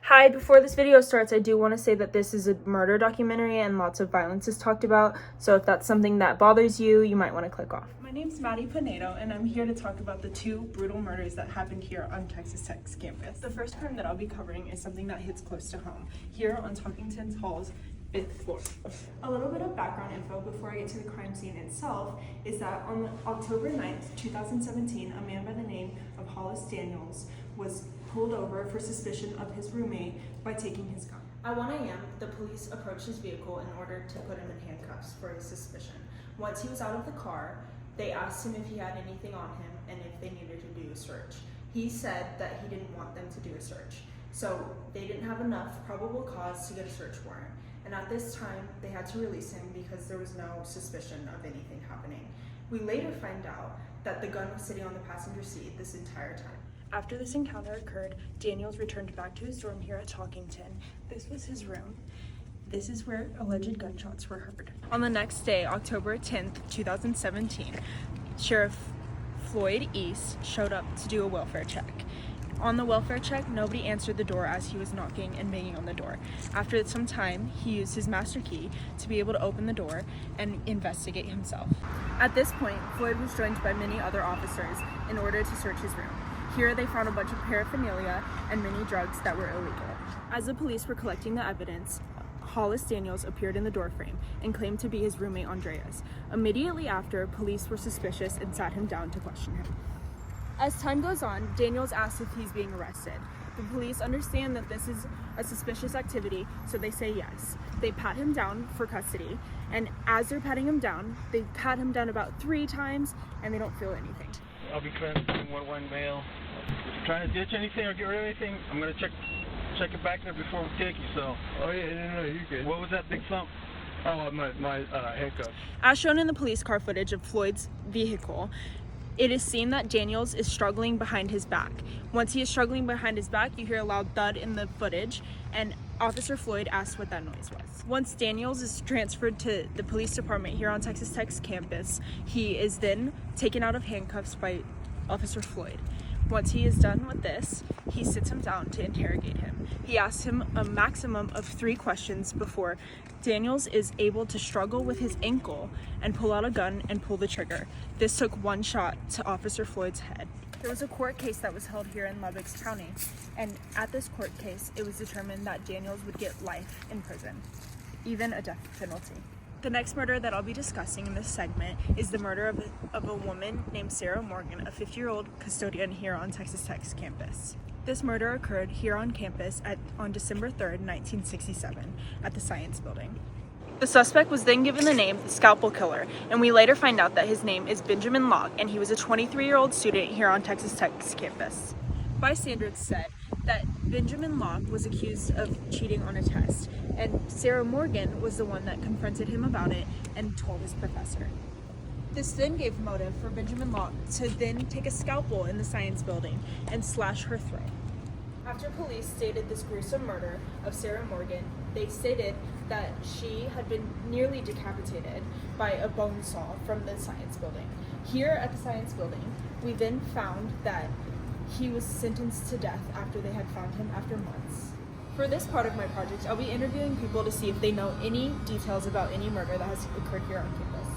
Hi, before this video starts, I do want to say that this is a murder documentary and lots of violence is talked about, so if that's something that bothers you, you might want to click off. My name's Pinedos, and I'm here to talk about the two brutal murders that happened here on Texas Tech's campus. The first crime that I'll be covering is something that hits close to home, here on Talkington Hall's 5th floor. A little bit of background info before I get to the crime scene itself is that on October 9th, 2017, a man by the name of Hollis Daniels was pulled over for suspicion of his roommate by taking his gun. At 1 a.m., the police approached his vehicle in order to put him in handcuffs for his suspicion. Once he was out of the car, they asked him if he had anything on him and if they needed to do a search. He said that he didn't want them to do a search, so they didn't have enough probable cause to get a search warrant. And at this time, they had to release him because there was no suspicion of anything happening. We later find out that the gun was sitting on the passenger seat this entire time. After this encounter occurred, Daniels returned back to his dorm here at Talkington. This was his room. This is where alleged gunshots were heard. On the next day, October 10th, 2017, Sheriff Floyd East showed up to do a welfare check. On the welfare check, nobody answered the door as he was knocking and banging on the door. After some time, he used his master key to be able to open the door and investigate himself. At this point, Floyd was joined by many other officers in order to search his room. Here they found a bunch of paraphernalia and many drugs that were illegal. As the police were collecting the evidence, Hollis Daniels appeared in the doorframe and claimed to be his roommate Andreas. Immediately after, police were suspicious and sat him down to question him. As time goes on, Daniels asks if he's being arrested. The police understand that this is a suspicious activity, so they say yes. They pat him down for custody, and as they're patting him down, they pat him down about 3 times, and they don't feel anything. I'll be transferring 1-1 mail. If you're trying to ditch anything or get rid of anything, I'm going to check it back there before we take you, so. Oh yeah, no, you're good. What was that big thump? Oh, my handcuffs. As shown in the police car footage of Floyd's vehicle, it is seen that Daniels is struggling behind his back. Once he is struggling behind his back, you hear a loud thud in the footage, and Officer Floyd asks what that noise was. Once Daniels is transferred to the police department here on Texas Tech's campus, he is then taken out of handcuffs by Officer Floyd. Once he is done with this, he sits him down to interrogate him. He asks him a maximum of 3 questions before Daniels is able to struggle with his ankle and pull out a gun and pull the trigger. This took 1 shot to Officer Floyd's head. There was a court case that was held here in Lubbock County, and at this court case, it was determined that Daniels would get life in prison, even a death penalty. The next murder that I'll be discussing in this segment is the murder of a woman named Sarah Morgan, a 50-year-old custodian here on Texas Tech's campus. This murder occurred here on campus on December 3rd, 1967, at the Science Building. The suspect was then given the name the Scalpel Killer, and we later find out that his name is Benjamin Locke, and he was a 23-year-old student here on Texas Tech's campus. Bystanders said that Benjamin Locke was accused of cheating on a test, and Sarah Morgan was the one that confronted him about it and told his professor. This then gave motive for Benjamin Locke to then take a scalpel in the Science Building and slash her throat. After police stated this gruesome murder of Sarah Morgan, they stated that she had been nearly decapitated by a bone saw from the Science Building. Here at the Science Building, we then found that he was sentenced to death after they had found him after months. For this part of my project, I'll be interviewing people to see if they know any details about any murder that has occurred here on campus.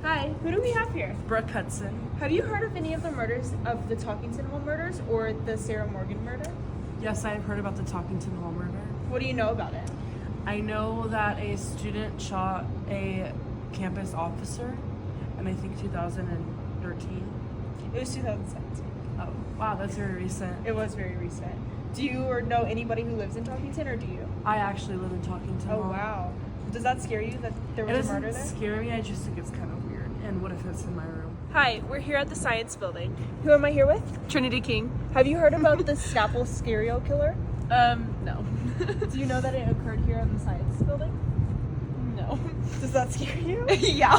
Hi, who do we have here? Brooke Hudson. Have you heard of any of the murders of the Talkington Hall murders or the Sarah Morgan murder? Yes, I have heard about the Talkington Hall murder. What do you know about it? I know that a student shot a campus officer in I think 2013. It was 2017. Oh, wow, that's very recent. It was very recent. Do you or know anybody who lives in Talkington, or do you? I actually live in Talkington Oh, Hall. wow. Does that scare you that there was a murder there? It doesn't scare me, I just think it's kind of weird. And what if it's in my room? Hi, we're here at the Science Building. Who am I here with? Trinity King. Have you heard about the Scalpel serial killer? No. Do you know that it occurred here in the Science Building? No. Does that scare you? Yeah.